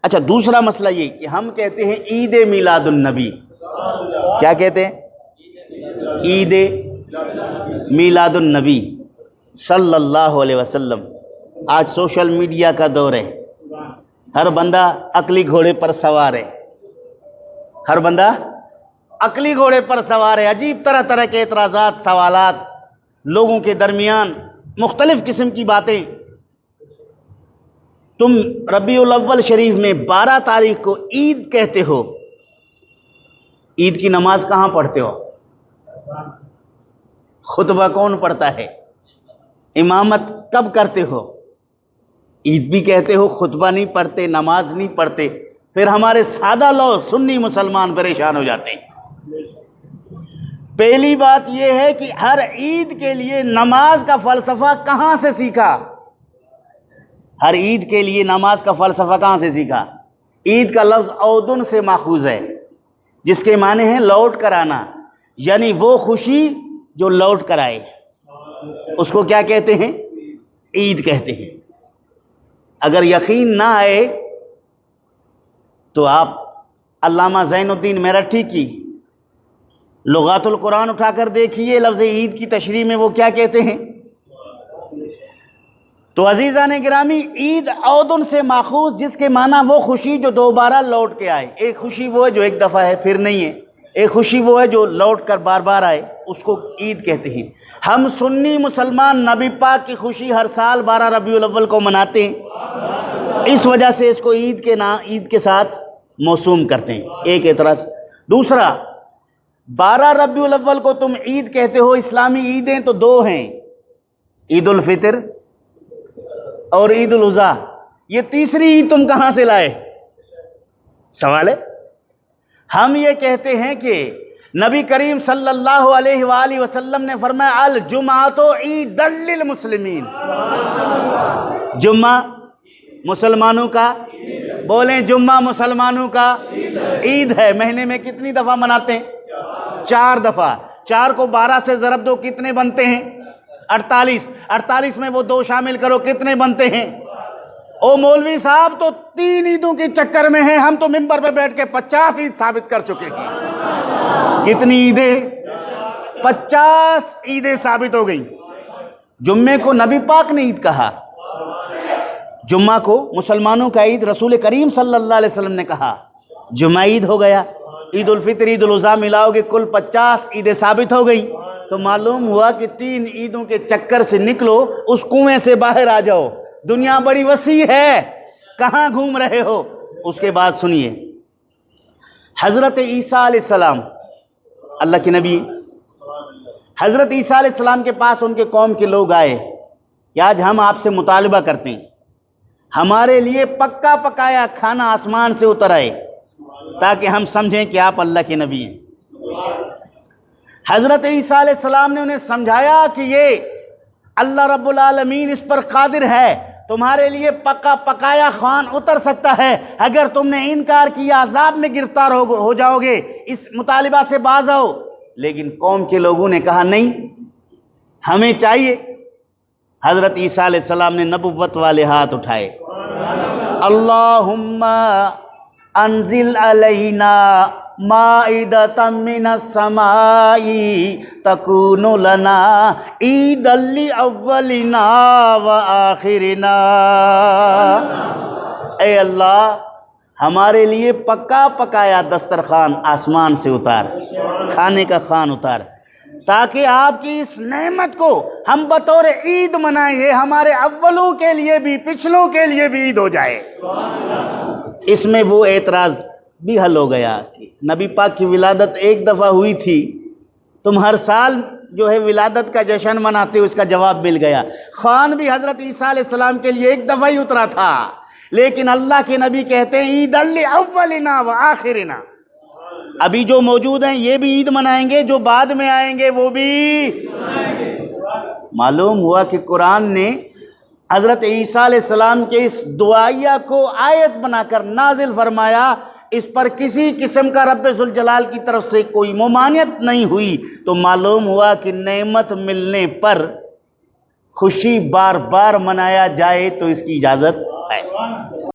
اچھا دوسرا مسئلہ یہ کہ ہم کہتے ہیں عید میلاد النبی. کیا کہتے ہیں؟ عید میلاد النبی صلی اللہ علیہ وسلم. آج سوشل میڈیا کا دور ہے، ہر بندہ عقلی گھوڑے پر سوار ہے، ہر بندہ عقلی گھوڑے پر سوار ہے. عجیب طرح طرح کے اعتراضات، سوالات لوگوں کے درمیان، مختلف قسم کی باتیں. تم ربیع الاول شریف میں 12 تاریخ کو عید کہتے ہو، عید کی نماز کہاں پڑھتے ہو؟ خطبہ کون پڑھتا ہے؟ امامت کب کرتے ہو؟ عید بھی کہتے ہو، خطبہ نہیں پڑھتے، نماز نہیں پڑھتے. پھر ہمارے سادہ لوگ سنی مسلمان پریشان ہو جاتے ہیں. پہلی بات یہ ہے کہ ہر عید کے لیے نماز کا فلسفہ کہاں سے سیکھا؟ ہر عید کے لیے نماز کا فلسفہ کہاں سے سیکھا؟ عید کا لفظ عودن سے ماخوذ ہے، جس کے معنی ہیں لوٹ کر آنا، یعنی وہ خوشی جو لوٹ کر آئے، اس کو کیا کہتے ہیں؟ عید کہتے ہیں. اگر یقین نہ آئے تو آپ علامہ زین الدین میرٹھی کی لغات القرآن اٹھا کر دیکھیے، لفظ عید کی تشریح میں وہ کیا کہتے ہیں. تو عزیزان گرامی، عید عودن سے ماخوذ، جس کے معنی وہ خوشی جو دوبارہ لوٹ کے آئے. ایک خوشی وہ ہے جو ایک دفعہ ہے پھر نہیں ہے، ایک خوشی وہ ہے جو لوٹ کر بار بار آئے، اس کو عید کہتے ہیں. ہم سنی مسلمان نبی پاک کی خوشی ہر سال 12 ربیع الاول کو مناتے ہیں، اس وجہ سے اس کو عید کے ساتھ موسوم کرتے ہیں. ایک اعتراض. دوسرا، 12 ربیع الاول کو تم عید کہتے ہو. اسلامی عیدیں تو 2 ہیں، عید الفطر اور عید الاضحیٰ. یہ تیسری عید تم کہاں سے لائے؟ سوال ہے. ہم یہ کہتے ہیں کہ نبی کریم صلی اللہ علیہ وآلہ وسلم نے فرمایا الجمعۃ عید للمسلمین. جمعہ مسلمانوں کا، بولیں جمعہ مسلمانوں کا عید ہے. مہینے میں کتنی دفعہ مناتے ہیں؟ 4 دفعہ. 4 کو 12 سے ضرب دو، کتنے بنتے ہیں؟ 48. 48 میں وہ 2 شامل کرو، کتنے بنتے ہیں؟ او مولوی صاحب تو 3 عیدوں کے چکر میں ہیں، ہم تو ممبر پہ بیٹھ کے 50 عید ثابت کر چکے ہیں. کتنی عیدیں؟ 50 عیدیں ثابت ہو گئی. جمعے کو نبی پاک نے عید کہا، جمعہ کو مسلمانوں کا عید رسول کریم صلی اللہ علیہ وسلم نے کہا. جمعہ عید ہو گیا. عید الفطر عید الاضحیٰ ملاؤ گے کل 50 عیدیں ثابت ہو گئی. تو معلوم ہوا کہ 3 عیدوں کے چکر سے نکلو، اس کنویں سے باہر آ جاؤ. دنیا بڑی وسیع ہے، کہاں گھوم رہے ہو؟ اس کے بعد سنیے، حضرت عیسیٰ علیہ السلام اللہ کے نبی، حضرت عیسیٰ علیہ السلام کے پاس ان کے قوم کے لوگ آئے کہ آج ہم آپ سے مطالبہ کرتے ہیں، ہمارے لیے پکا پکایا کھانا آسمان سے اتر آئے تاکہ ہم سمجھیں کہ آپ اللہ کے نبی ہیں. حضرت عیسیٰ علیہ السلام نے انہیں سمجھایا کہ یہ اللہ رب العالمین اس پر قادر ہے، تمہارے لیے پکا پکایا خوان اتر سکتا ہے. اگر تم نے انکار کیا عذاب میں گرفتار ہو جاؤ گے، اس مطالبہ سے باز آؤ. لیکن قوم کے لوگوں نے کہا نہیں، ہمیں چاہیے. حضرت عیسیٰ علیہ السلام نے نبوت والے ہاتھ اٹھائے، اللہم انزل علینا مائدۃ من السماء تکون لنا عیدا لاولنا وآخرنا. اے اللہ، ہمارے لیے پکا پکایا دسترخوان آسمان سے اتار، کھانے کا خوان اتار، تاکہ آپ کی اس نعمت کو ہم بطور عید منائیں. یہ ہمارے اولوں کے لیے بھی پچھلوں کے لیے بھی عید ہو جائے. اس میں وہ اعتراض بھی حل ہو گیا کہ نبی پاک کی ولادت ایک دفعہ ہوئی تھی، تم ہر سال جو ہے ولادت کا جشن مناتے ہو. اس کا جواب مل گیا. خوان بھی حضرت عیسیٰ علیہ السلام کے لیے ایک دفعہ ہی اترا تھا، لیکن اللہ کے نبی کہتے ہیں عید لاولنا وآخرنا. ابھی جو موجود ہیں یہ بھی عید منائیں گے، جو بعد میں آئیں گے وہ بھی. معلوم ہوا کہ قرآن نے حضرت عیسیٰ علیہ السلام کے اس دعائیہ کو آیت بنا کر نازل فرمایا. اس پر کسی قسم کا رب ذوالجلال کی طرف سے کوئی ممانعت نہیں ہوئی. تو معلوم ہوا کہ نعمت ملنے پر خوشی بار بار منایا جائے تو اس کی اجازت ہے.